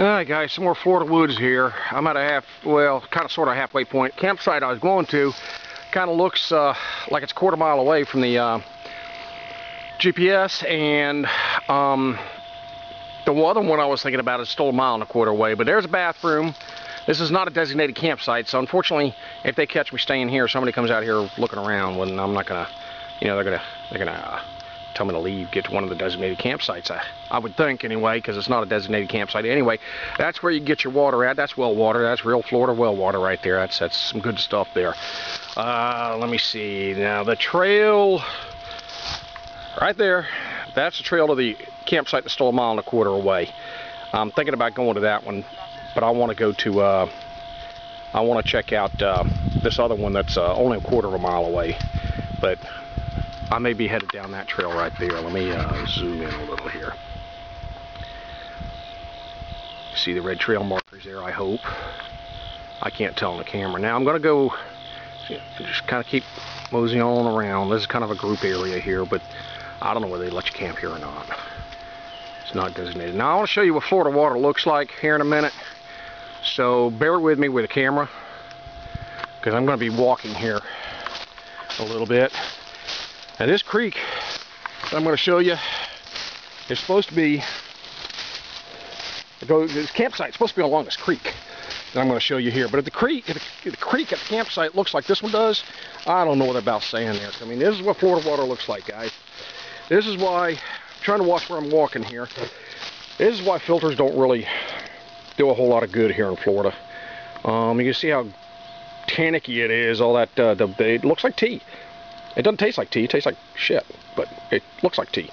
Alright guys, some more Florida woods here. I'm at a kind of sort of halfway point. Campsite I was going to kind of looks like it's a quarter mile away from the GPS, and the other one I was thinking about is still a mile and a quarter away. But there's a bathroom. This is not a designated campsite, so unfortunately, if they catch me staying here, somebody comes out here looking around, well, I'm not gonna, they're gonna tell me to leave, get to one of the designated campsites. I would think anyway, because it's not a designated campsite anyway. That's where you get your water at. That's well water. That's real Florida well water right there. That's some good stuff there. Let me see now. The trail right there. That's the trail to the campsite that's still a mile and a quarter away. I'm thinking about going to that one, but I want to go to. I want to check out this other one that's only a quarter of a mile away, but I may be headed down that trail right there. Let me zoom in a little here. See the red trail markers there, I hope. I can't tell on the camera. Now I'm going to go, just kind of keep moseying on around. This is kind of a group area here, but I don't know whether they let you camp here or not. It's not designated. Now I want to show you what Florida water looks like here in a minute. So bear with me with the camera, because I'm going to be walking here a little bit. Now this creek that I'm going to show you is supposed to be, this campsite is supposed to be along this creek that I'm going to show you here. But if the creek at the campsite looks like this one does, I don't know what about saying there. I mean, this is what Florida water looks like, guys. This is why I'm trying to watch where I'm walking here. This is why filters don't really do a whole lot of good here in Florida. You can see how tannicky it is. All that it looks like tea. It doesn't taste like tea. It tastes like shit, but it looks like tea.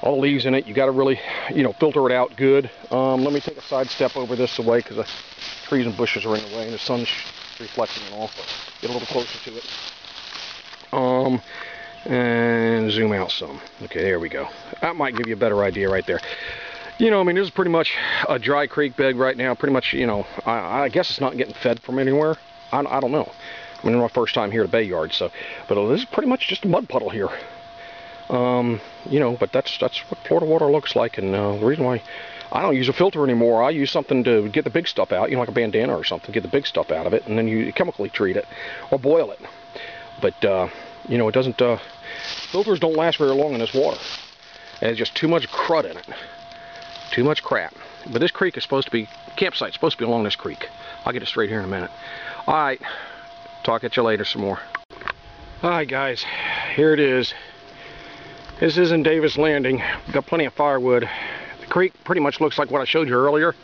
All the leaves in it. You got to really, filter it out good. Let me take a side step over this way because the trees and bushes are in the way and the sun's reflecting and all. Get a little closer to it. And zoom out some. Okay, there we go. That might give you a better idea right there. I mean, this is pretty much a dry creek bed right now. Pretty much, I guess it's not getting fed from anywhere. I don't know. I mean, my first time here at Bay Yard, so, but this is pretty much just a mud puddle here. But that's what Florida water looks like, and the reason why I don't use a filter anymore, I use something to get the big stuff out, like a bandana or something, get the big stuff out of it, and then you chemically treat it or boil it. But it doesn't. Filters don't last very long in this water. There's just too much crud in it, too much crap. But this creek is supposed to be campsite. Supposed to be along this creek. I'll get it straight here in a minute. All right. Talk at you later some more. Alright guys, here it is. This is in Davis Landing. We've got plenty of firewood. The creek pretty much looks like what I showed you earlier.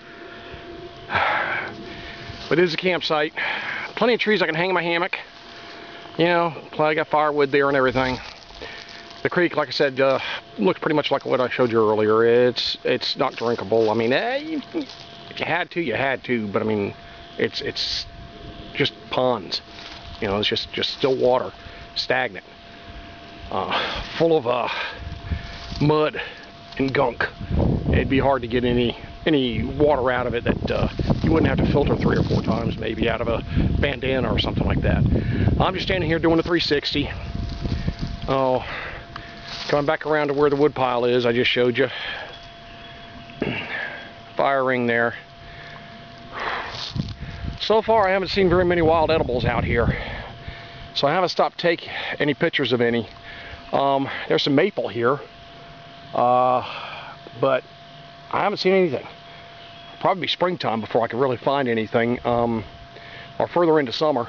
But it is a campsite. Plenty of trees I can hang in my hammock. I got firewood there and everything. The creek, like I said, looks pretty much like what I showed you earlier. It's not drinkable. I mean, if you had to, you had to. But I mean, it's just ponds. It's just still water, stagnant, full of mud and gunk. It'd be hard to get any water out of it that you wouldn't have to filter 3 or 4 times, maybe out of a bandana or something like that. I'm just standing here doing the 360. Oh, coming back around to where the wood pile is, I just showed you. Fire ring there. So far, I haven't seen very many wild edibles out here, so I haven't stopped to take any pictures of any. There's some maple here, but I haven't seen anything. Probably springtime before I can really find anything, or further into summer.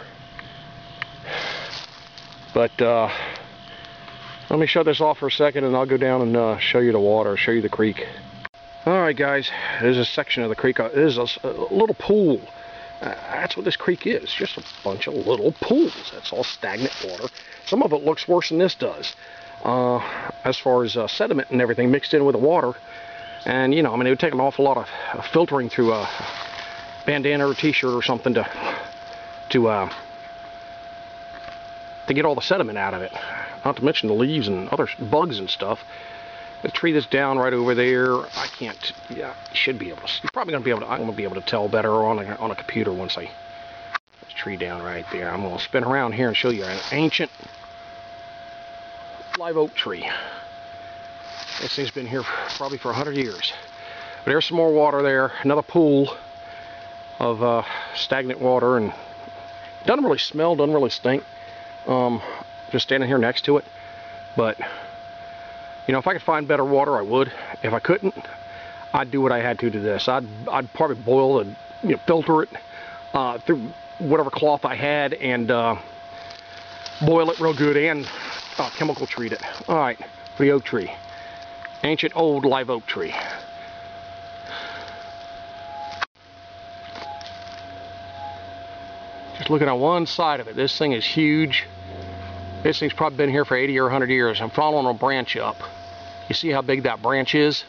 But let me shut this off for a second, and I'll go down and show you the water, show you the creek. All right, guys, there's a section of the creek. It is a little pool. That's what this creek is, just a bunch of little pools. That's all stagnant water. Some of it looks worse than this does, as far as sediment and everything mixed in with the water. And, it would take an awful lot of filtering through a bandana or t-shirt or something to get all the sediment out of it. Not to mention the leaves and other bugs and stuff. The tree that's down right over there, I can't, you should be able to, you're probably going to be able to, I'm going to be able to tell better on a computer once this tree down right there. I'm going to spin around here and show you an ancient live oak tree. This thing's been here probably for 100 years. But there's some more water there, another pool of stagnant water, and it doesn't really smell, doesn't really stink. Just standing here next to it. But you know, if I could find better water, I would. If I couldn't, I'd do what I had to do this. I'd probably boil and, you know, filter it through whatever cloth I had, and boil it real good and chemical treat it. All right, for the oak tree, ancient old live oak tree. Just looking at one side of it, this thing is huge. This thing's probably been here for 80 or 100 years. I'm following a branch up. You see how big that branch is?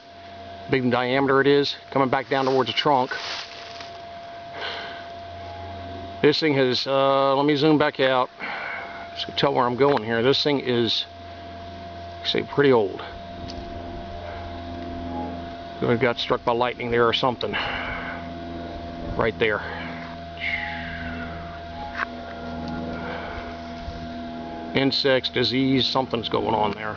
Big in diameter it is, coming back down towards the trunk. This thing has, let me zoom back out so you can tell where I'm going here. This thing is, say, pretty old. It got struck by lightning there or something. Right there. Insects, disease, something's going on there.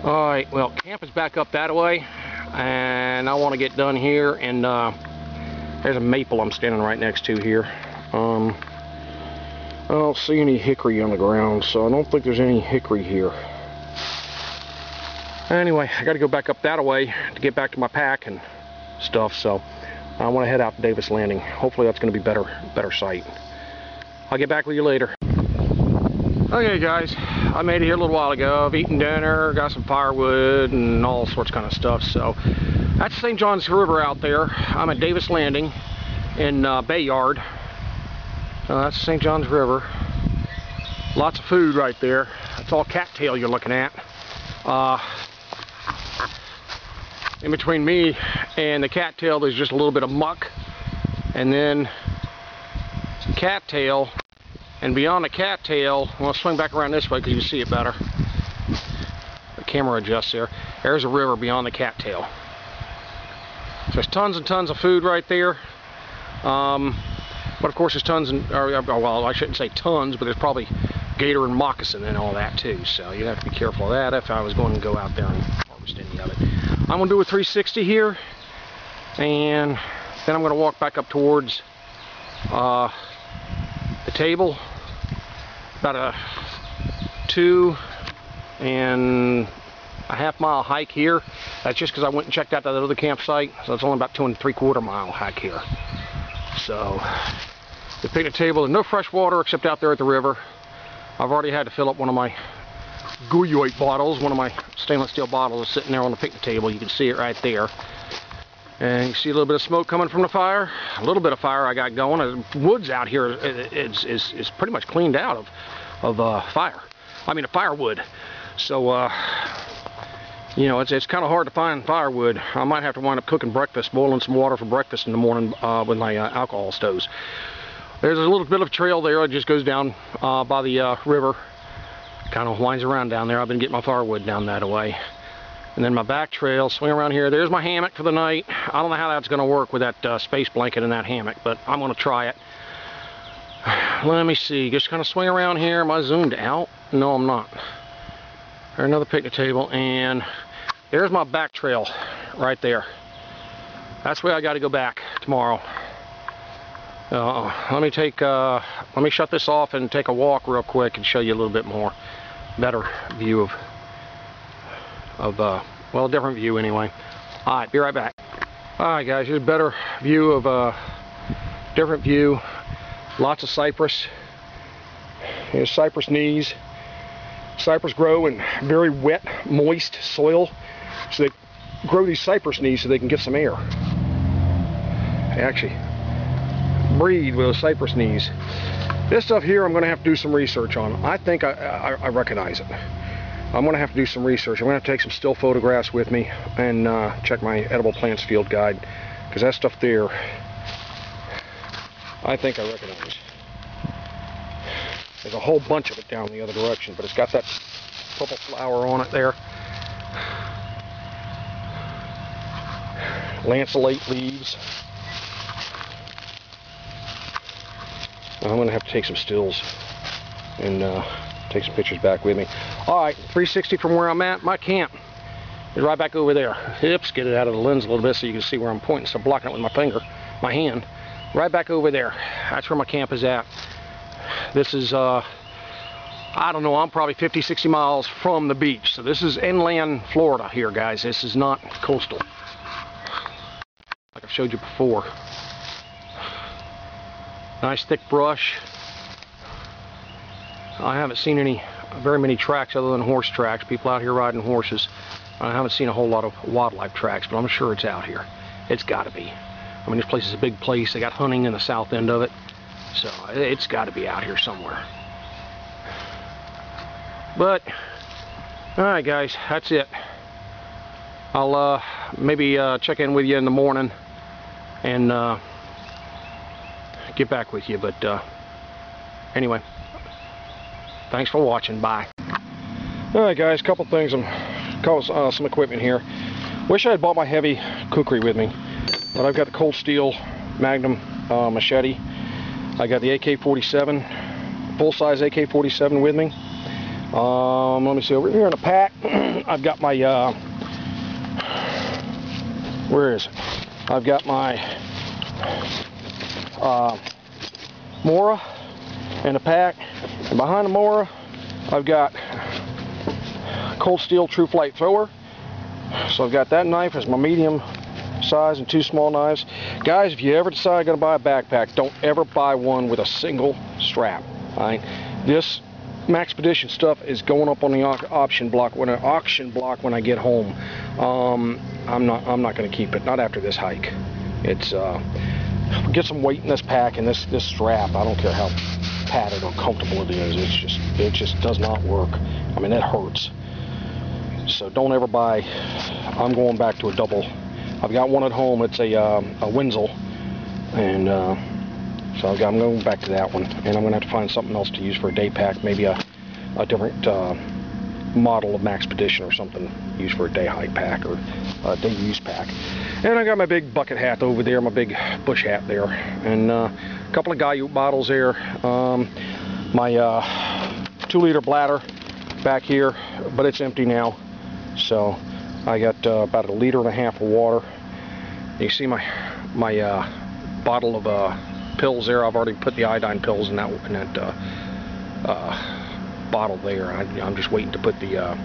Alright, well, camp is back up that way, and I want to get done here, and there's a maple I'm standing right next to here. I don't see any hickory on the ground, so I don't think there's any hickory here. Anyway, I got to go back up that way to get back to my pack and stuff, so I want to head out to Davis Landing. Hopefully that's going to be better sight. I'll get back with you later. Okay guys, I made it here a little while ago. I've eaten dinner, got some firewood and all sorts of kind of stuff. So that's St. John's River out there. I'm at Davis Landing in Bayard. That's St. John's River. Lots of food right there. That's all cattail you're looking at. In between me and the cattail there's just a little bit of muck, and then cattail, and beyond the cattail, I'm going to swing back around this way because you can see it better. The camera adjusts there. There's a river beyond the cattail. So there's tons and tons of food right there. But of course there's tons, well, I shouldn't say tons, but there's probably gator and moccasin and all that too. So you have to be careful of that if I was going to go out there and harvest any of it. I'm going to do a 360 here, and then I'm going to walk back up towards the table. About a 2.5 mile hike here. That's just because I went and checked out that other campsite, so it's only about 2 3/4 mile hike here. So the picnic table, there's no fresh water except out there at the river. I've already had to fill up one of my Guyoit bottles. One of my stainless steel bottles is sitting there on the picnic table. You can see it right there. And you see a little bit of smoke coming from the fire. A little bit of fire I got going. The woods out here is pretty much cleaned out of fire. I mean, firewood. So, you know, it's kind of hard to find firewood. I might have to wind up cooking breakfast, boiling some water for breakfast in the morning with my alcohol stoves. There's a little bit of trail there. It just goes down by the river. Kind of winds around down there. I've been getting my firewood down that way. And then my back trail, swing around here. There's my hammock for the night. I don't know how that's going to work with that space blanket in that hammock, but I'm going to try it. Let me see. Just kind of swing around here. Am I zoomed out? No, I'm not. There's another picnic table, and there's my back trail right there. That's where I got to go back tomorrow. Let me shut this off and take a walk real quick and show you a little bit more, better view of well, a different view anyway. Alright, be right back. Alright guys, here's a better view of different view. Lots of cypress. Here's cypress knees. Cypress grow in very wet, moist soil. So they grow these cypress knees so they can get some air. They actually breed with those cypress knees. This stuff here I'm going to have to do some research on. I think I recognize it. I'm going to have to do some research. I'm going to have to take some still photographs with me and check my edible plants field guide, because that stuff there, I think I recognize. There's a whole bunch of it down the other direction, but it's got that purple flower on it there. Lanceolate leaves. I'm going to have to take some stills and take some pictures back with me. Alright, 360 from where I'm at. My camp It's right back over there. Oops, get it out of the lens a little bit so you can see where I'm pointing. So blocking it with my finger, my hand. Right back over there. That's where my camp is at. This is, I don't know, I'm probably 50, 60 miles from the beach. So this is inland Florida here, guys. This is not coastal, like I've showed you before. Nice thick brush. I haven't seen very many tracks other than horse tracks. People out here riding horses. I haven't seen a whole lot of wildlife tracks, but I'm sure it's out here. It's got to be. I mean, this place is a big place. They got hunting in the south end of it, so it's got to be out here somewhere. But, all right, guys, that's it. I'll maybe check in with you in the morning and get back with you. But anyway, thanks for watching. Bye. All right, guys, a couple things. Some equipment here. Wish I had bought my heavy kukri with me, but I've got the Cold Steel Magnum machete. I got the AK-47, full-size AK-47 with me. Let me see, over here in the pack, I've got my, where is it? I've got my Mora in the pack, and behind the Mora, I've got Cold Steel True Flight Thrower. So I've got that knife as my medium size and two small knives. Guys, if you ever decide you're going to buy a backpack, don't ever buy one with a single strap. All right? This Maxpedition stuff is going up on the auction block when I get home. I'm not going to keep it. Not after this hike. It's get some weight in this pack and this strap. I don't care how padded or comfortable it is. It just does not work. I mean, it hurts. So don't ever buy. I'm going back to a double. I've got one at home. It's a Wenzel, and so I'm going back to that one. And I'm going to have to find something else to use for a day pack. Maybe a different model of Maxpedition or something used for a day hike pack or a day use pack. And I got my big bucket hat over there, my big bush hat there, and a couple of Guyute bottles there. My 2-liter bladder back here, but it's empty now. So I got about 1.5 liters of water. You see my bottle of pills there. I've already put the iodine pills in that bottle there. I'm just waiting to put the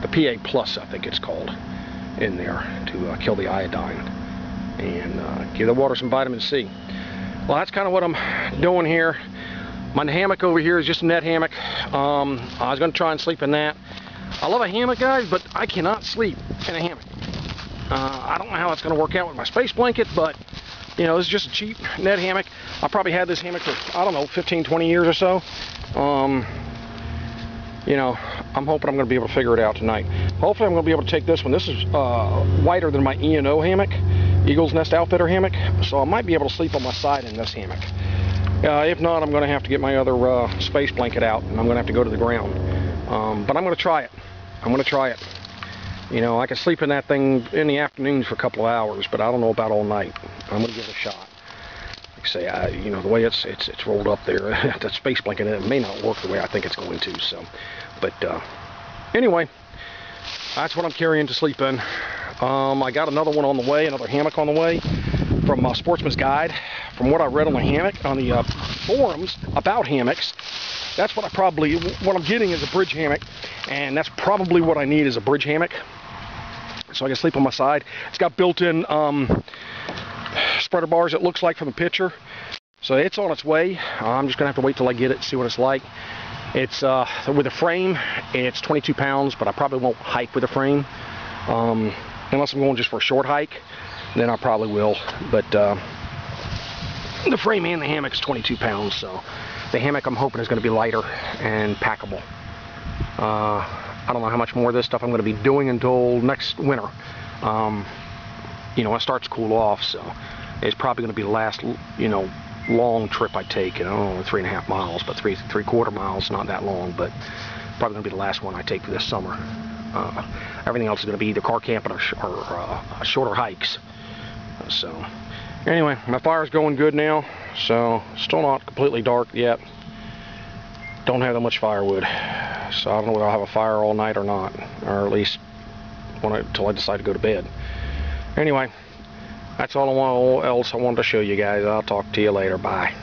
PA Plus, I think it's called, in there to kill the iodine and give the water some vitamin C. Well, that's kind of what I'm doing here. My hammock over here is just a net hammock. I was going to try and sleep in that. I love a hammock, guys, but I cannot sleep in a hammock. I don't know how it's going to work out with my space blanket, but you know, this is just a cheap net hammock. I probably had this hammock for, I don't know, 15, 20 years or so. You know, I'm hoping I'm going to be able to figure it out tonight. Hopefully I'm going to be able to take this one. This is wider than my E&O hammock, Eagle's Nest Outfitter hammock, so I might be able to sleep on my side in this hammock. If not, I'm going to have to get my other space blanket out, and I'm going to have to go to the ground. But I'm going to try it. I'm going to try it. You know, I can sleep in that thing in the afternoons for a couple of hours, but I don't know about all night. I'm going to give it a shot. Like I say, you know, the way it's rolled up there, that space blanket, it may not work the way I think it's going to. So, but anyway, that's what I'm carrying to sleep in. I got another one on the way, another hammock on the way from Sportsman's Guide. From what I read on the hammock, on the forums about hammocks, that's what I'm getting is a bridge hammock, and that's probably what I need is a bridge hammock, so I can sleep on my side. It's got built-in spreader bars, it looks like, from the picture, so it's on its way. I'm just gonna have to wait till I get it, see what it's like. It's with a frame, it's 22 pounds, but I probably won't hike with a frame, unless I'm going just for a short hike. Then I probably will, but the frame and the hammock is 22 pounds, so the hammock I'm hoping is going to be lighter and packable. I don't know how much more of this stuff I'm going to be doing until next winter. You know, it starts to cool off, so it's probably going to be the last, you know, long trip I take. You know, 3.5 miles, but 3/4 miles, not that long, but probably going to be the last one I take for this summer. Everything else is going to be either car camping or shorter hikes. So anyway, my fire's going good now, so still not completely dark yet. Don't have that much firewood, so I don't know whether I'll have a fire all night or not, or at least until I decide to go to bed. Anyway, that's all else I wanted to show you guys. I'll talk to you later. Bye.